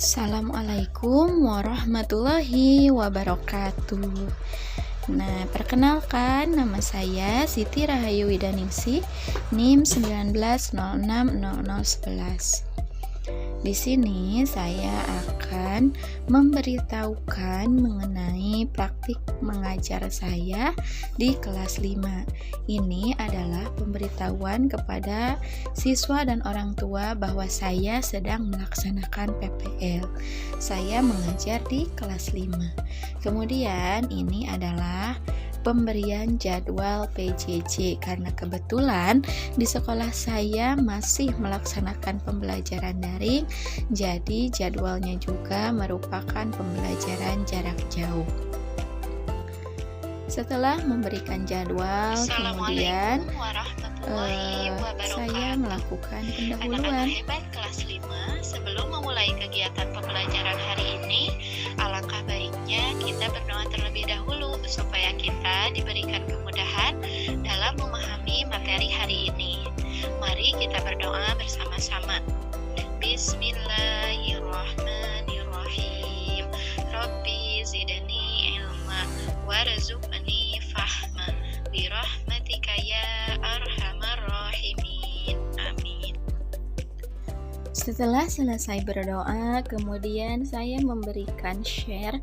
Assalamualaikum warahmatullahi wabarakatuh. Nah, perkenalkan nama saya Siti Rahayu Widaningsih, NIM 19060011. Di sini saya akan memberitahukan mengenai praktik mengajar saya di kelas 5. Ini adalah pemberitahuan kepada siswa dan orang tua bahwa saya sedang melaksanakan PPL. Saya mengajar di kelas 5. Kemudian ini adalah pemberian jadwal PJJ karena kebetulan di sekolah saya masih melaksanakan pembelajaran daring, jadi jadwalnya juga merupakan pembelajaran jarak jauh. Setelah memberikan jadwal, kemudian saya melakukan pendahuluan. Anak-anak hebat kelas 5, sebelum memulai kegiatan pembelajaran hari ini, alangkah baiknya kita berdoa terlebih dahulu supaya kita diberikan kemudahan dalam memahami materi hari ini. Mari kita berdoa bersama-sama. Bismillahirrahmanirrahim. Rabbi zidni ilma warzuqni fahma birahmatika ya arhamar rahimin. Amin. Setelah selesai berdoa, kemudian saya memberikan share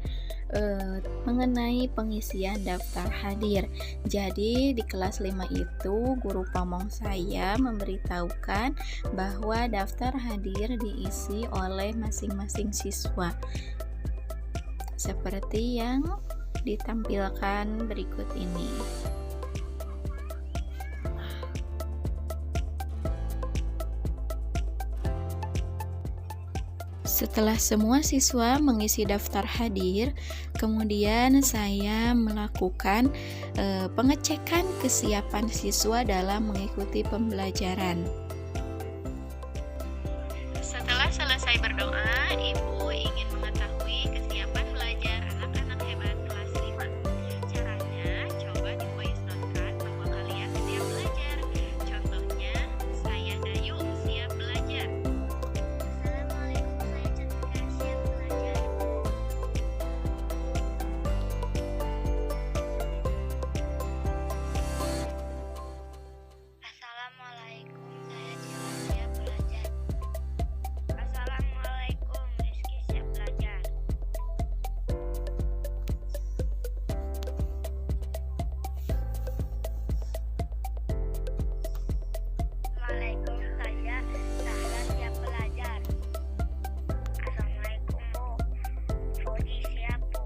mengenai pengisian daftar hadir. Jadi di kelas 5 itu guru pamong saya memberitahukan bahwa daftar hadir diisi oleh masing-masing siswa seperti yang ditampilkan berikut ini. Setelah semua siswa mengisi daftar hadir, kemudian saya melakukan pengecekan kesiapan siswa dalam mengikuti pembelajaran. Setelah selesai berdoa, Ibu ingin mengetahui kesiapan belajar anak-anak hebat kelas 5. Caranya, coba di voice note-kan bahwa kalian siap belajar. Contohnya, saya Dayu siap belajar. Assalamualaikum, saya Cila siap belajar. Assalamualaikum, Rizky siap belajar. Assalamualaikum, saya Zahra siap belajar. Assalamualaikum, Bu. Fudi siap, Bu.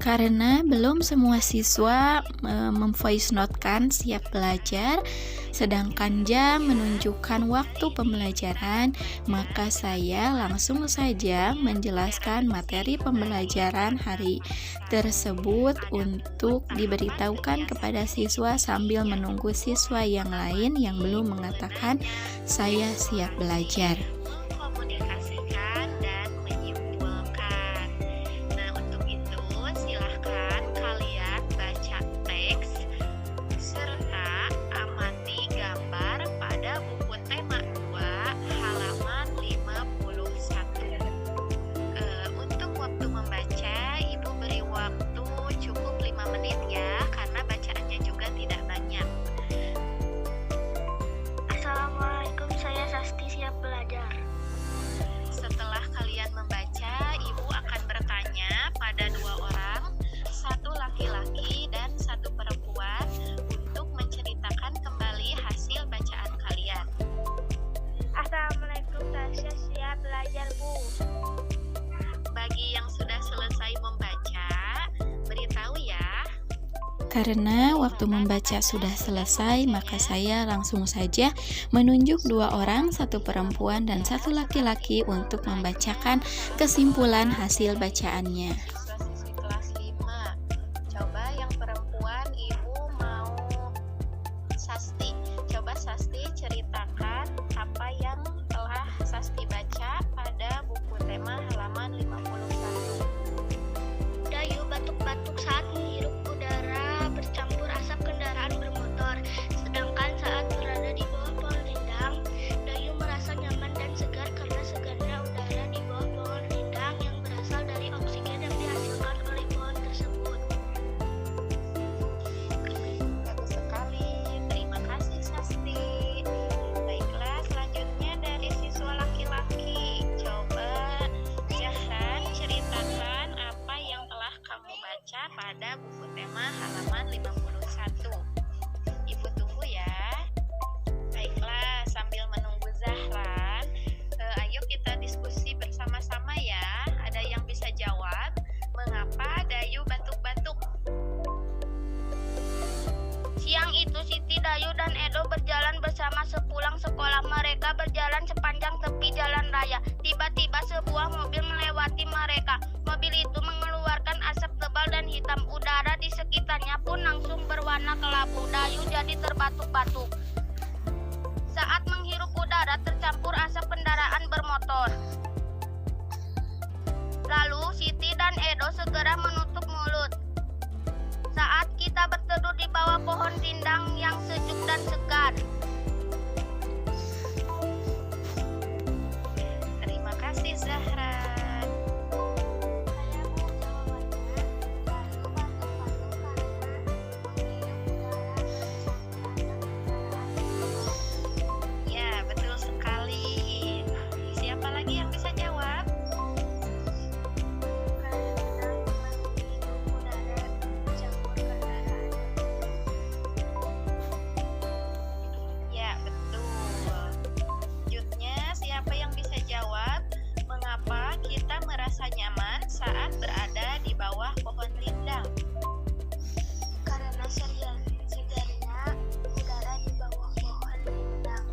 Karena belum semua siswa memvoice note-kan siap belajar, sedangkan jam menunjukkan waktu pembelajaran, maka saya langsung saja menjelaskan materi pembelajaran hari tersebut untuk diberitahukan kepada siswa sambil menunggu siswa yang lain yang belum mengatakan saya siap belajar. Komunikasikan dan menyimpulkan. Nah, untuk itu silahkan kalian baca teks serta amati gambar pada buku tema 2 halaman 51. Untuk waktu membaca, Ibu beri waktu cukup 5 menit ya, karena bacaannya juga tidak banyak. Assalamualaikum, saya Sasti siap belajar. Setelah kalian membaca, Ibu akan bertanya pada 2 orang, 1 laki-laki dan 1 perempuan, untuk menceritakan kembali hasil bacaan kalian. Assalamualaikum, saya siap belajar, Bu. Bagi yang sudah selesai membaca, beritahu ya. Karena waktu membaca sudah selesai, maka saya langsung saja menunjuk 2 orang, 1 perempuan dan 1 laki-laki untuk membacakan kesimpulan hasil bacaannya. Siswa-siswi kelas 5. Coba yang perempuan, Ibu mau Sasti. Coba Sasti ceritakan apa yang telah Sasti baca pada buku tema halaman 51. Dayu batuk-batuk saat menghirup udara bercampur asap kendaraan bermotor. Sedangkan saat berada di bawah pohon rindang, Dayu merasa nyaman dan berjalan sepanjang tepi jalan raya. Tiba-tiba sebuah mobil melewati mereka. Mobil itu mengeluarkan asap tebal dan hitam. Udara di sekitarnya pun langsung berwarna kelabu. Dayu jadi terbatuk-batuk. Saat menghirup udara tercampur asap kendaraan bermotor. Lalu Siti dan Edo segera menutup mulut. Saat kita berteduh di bawah pohon rindang yang sejuk dan segar. Terima kasih Zahra. Ya, betul sekali. Siapa lagi yang bisa jawab? Ya, betul. Selanjutnya, siapa yang bisa jawab mengapa kita merasa nyaman saat berada di bawah pohon rindang? Karena segarnya udara di bawah pohon rindang.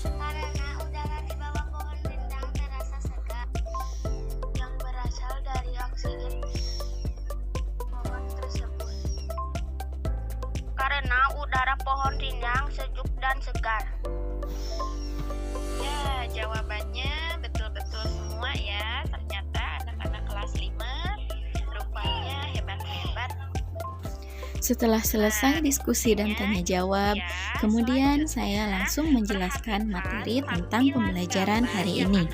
Karena udara di bawah pohon rindang terasa segar yang berasal dari oksigen pohon tersebut. Karena udara pohon rindang sejuk dan segar. Ya, jawabannya betul-betul semua ya. Ternyata anak-anak kelas 5 rupanya hebat-hebat. Setelah selesai diskusi dan tanya jawab, kemudian saya langsung menjelaskan materi tentang pembelajaran hari ini.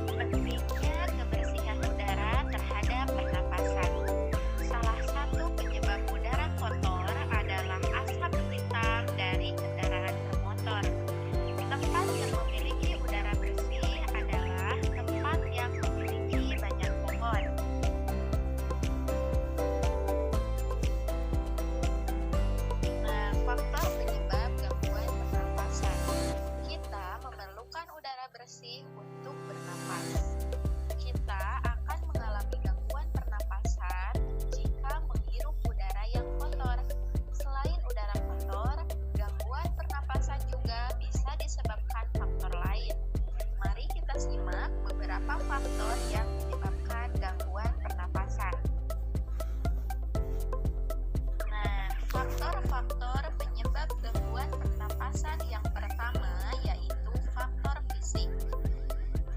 Pentingnya kebersihan udara terhadap pernapasan. Salah satu penyebab udara kotor adalah asap hitam dari kendaraan bermotor. Tempat yang memiliki udara bersih adalah tempat yang memiliki banyak pohon. Nah, faktor penyebab gangguan pernapasan. Kita memerlukan udara bersih untuk bernapas. Kita akan mengalami gangguan pernapasan jika menghirup udara yang kotor. Selain udara kotor, gangguan pernapasan juga bisa disebabkan faktor lain. Mari kita simak beberapa faktor yang menyebabkan gangguan pernapasan. Nah, faktor-faktor penyebab gangguan pernapasan yang pertama yaitu faktor fisik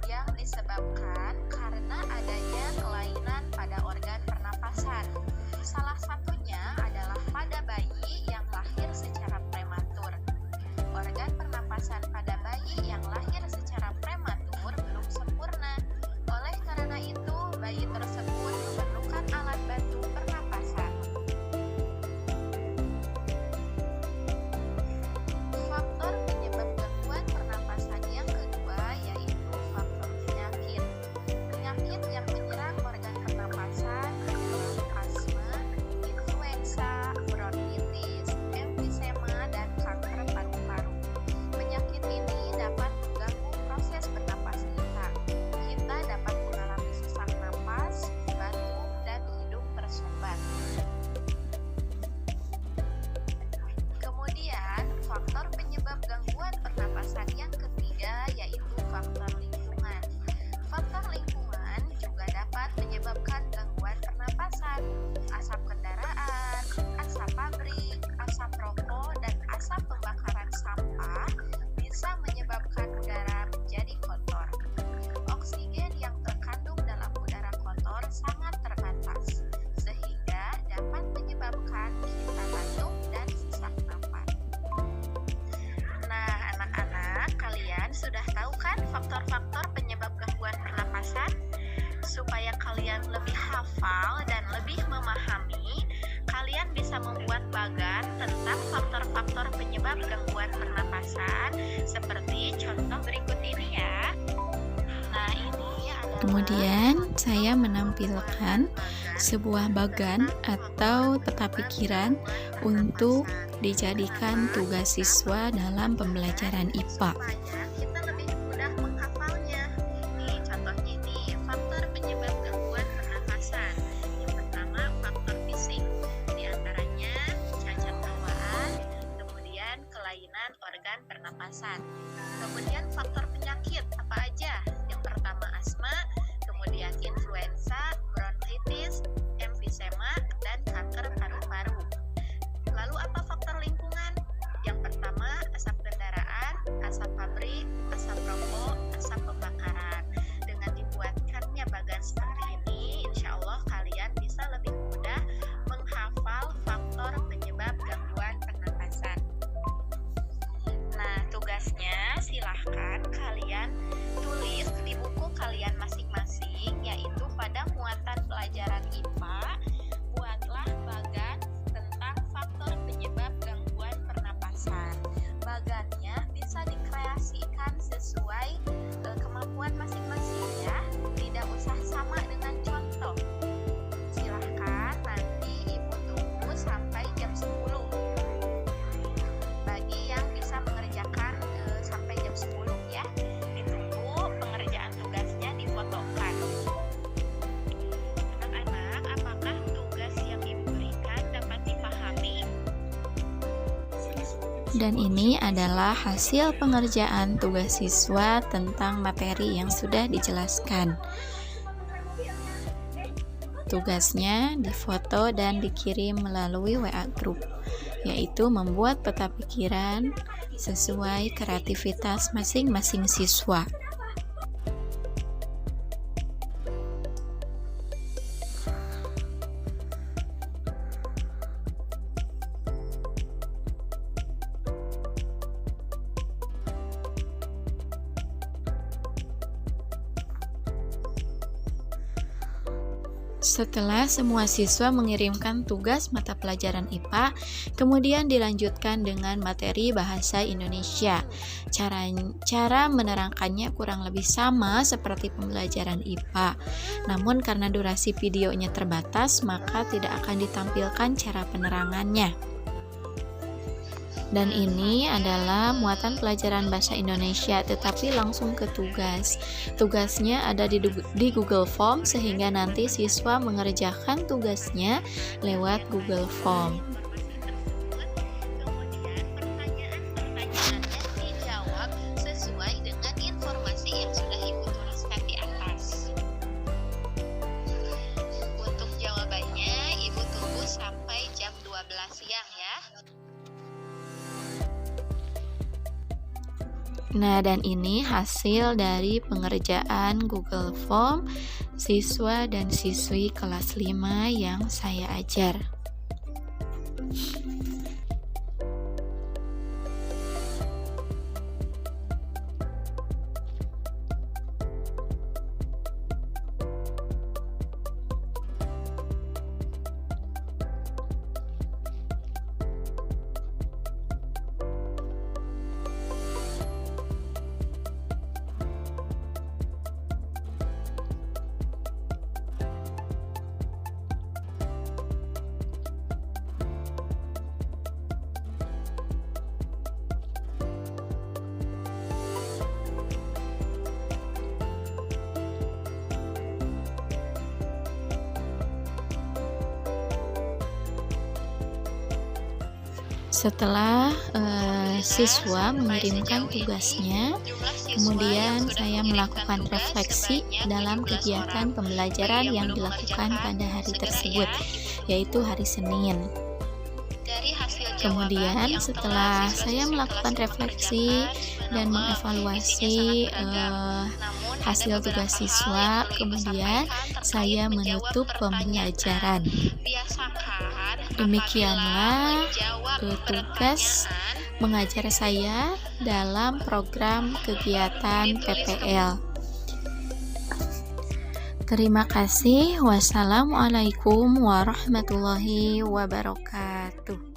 yang disebabkan karena adanya kelainan pada organ pernapasan. Salah satunya adalah pada bayi yang lahir secara prematur. Organ pernapasan pada bayi yang lahir secara prematur belum sempurna. Oleh karena itu, bayi tersebut memerlukan alat bantu pernapasan. Faktor penyebab gangguan pernapasan yang kedua yaitu faktor penyakit. Penyakit yang menyerang organ pernapasan adalah asma, influenza, bronkitis, emfisema, dan kanker paru-paru. Penyakit ini dapat mengganggu proses bernapas kita. Kita dapat mengalami sesak napas, batuk, dan hidung tersumbat. Kemudian, faktor penyebab gangguan pernapasan yang ketiga yaitu faktor lingkungan. Faktor lingkungan juga dapat menyebabkan gangguan pernapasan. Asap kendaraan, asap pabrik, asap rokok, dan asap pembakaran sampah bisa menyebabkan udara menjadi kotor. Oksigen yang terkandung dalam udara kotor sangat terbatas, sehingga dapat menyebabkan kita batuk dan sesak napas. Nah, anak-anak, kalian sudah tahu kan faktor-faktor penyebab gangguan pernapasan? Supaya kalian lebih hafal dan lebih memahami, kalian bisa membuat bagan tentang faktor-faktor penyebab gangguan pernapasan seperti contoh berikut ini ya. Nah, ini adalah Kemudian saya menampilkan sebuah bagan atau peta pikiran untuk dijadikan tugas siswa dalam pembelajaran IPA. supaya kita lebih mudah menghafalnya. Nih, contohnya ini faktor penyebab gangguan pernapasan. Yang pertama, faktor fisik. Di antaranya cacat bawaan, kemudian kelainan pernapasan. Kemudian faktor penyakit apa aja? Yang pertama asma, kemudian influenza, bronkitis, emfisema, dan kanker paru-paru. Lalu apa faktor lingkungan? Yang pertama asap kendaraan, asap pabrik, asap rokok, asap pembakaran. Dengan dibuatkannya bagan seperti ini, insya Allah kalian bisa lebih mudah menghafal faktor penyebab gangguan pernapasan. Nah, tugasnya silahkan kalian tulis di buku kalian masing-masing, yaitu pada muatan pelajaran IPA, buatlah bagan tentang faktor penyebab gangguan pernapasan. Bagannya bisa dikreasikan sesuai kemampuan masing-masing ya, tidak usah sama dengan contoh. Silahkan nanti Ibu tunggu sampai jam 10. Bagi yang bisa mengerjakan sampai jam 10 ya, ditunggu pengerjaan tugasnya difotokan. Anak-anak, apakah tugas yang Ibu berikan dapat dipahami? Dan ini adalah hasil pengerjaan tugas siswa tentang materi yang sudah dijelaskan. Tugasnya difoto dan dikirim melalui WA Group, yaitu membuat peta pikiran sesuai kreativitas masing-masing siswa. Setelah semua siswa mengirimkan tugas mata pelajaran IPA, kemudian dilanjutkan dengan materi bahasa Indonesia. Cara menerangkannya kurang lebih sama seperti pembelajaran IPA. Namun karena durasi videonya terbatas, maka tidak akan ditampilkan cara penerangannya. Dan ini adalah muatan pelajaran bahasa Indonesia, tetapi langsung ke tugas. Tugasnya ada di Google Form, sehingga nanti siswa mengerjakan tugasnya lewat Google Form. Kemudian pertanyaan-pertanyaannya dijawab sesuai dengan informasi yang sudah Ibu tuliskan di atas. Untuk jawabannya Ibu tunggu sampai jam 12 siang ya. Nah, dan ini hasil dari pengerjaan Google Form siswa dan siswi kelas 5 yang saya ajar. Setelah siswa mengirimkan tugasnya, kemudian saya melakukan refleksi dalam kegiatan pembelajaran yang dilakukan pada hari tersebut, yaitu hari Senin. Kemudian setelah saya melakukan refleksi dan mengevaluasi hasil tugas siswa, kemudian saya menutup pembelajaran. Demikianlah tugas mengajar saya dalam program kegiatan PPL. Terima kasih. Wassalamualaikum warahmatullahi wabarakatuh.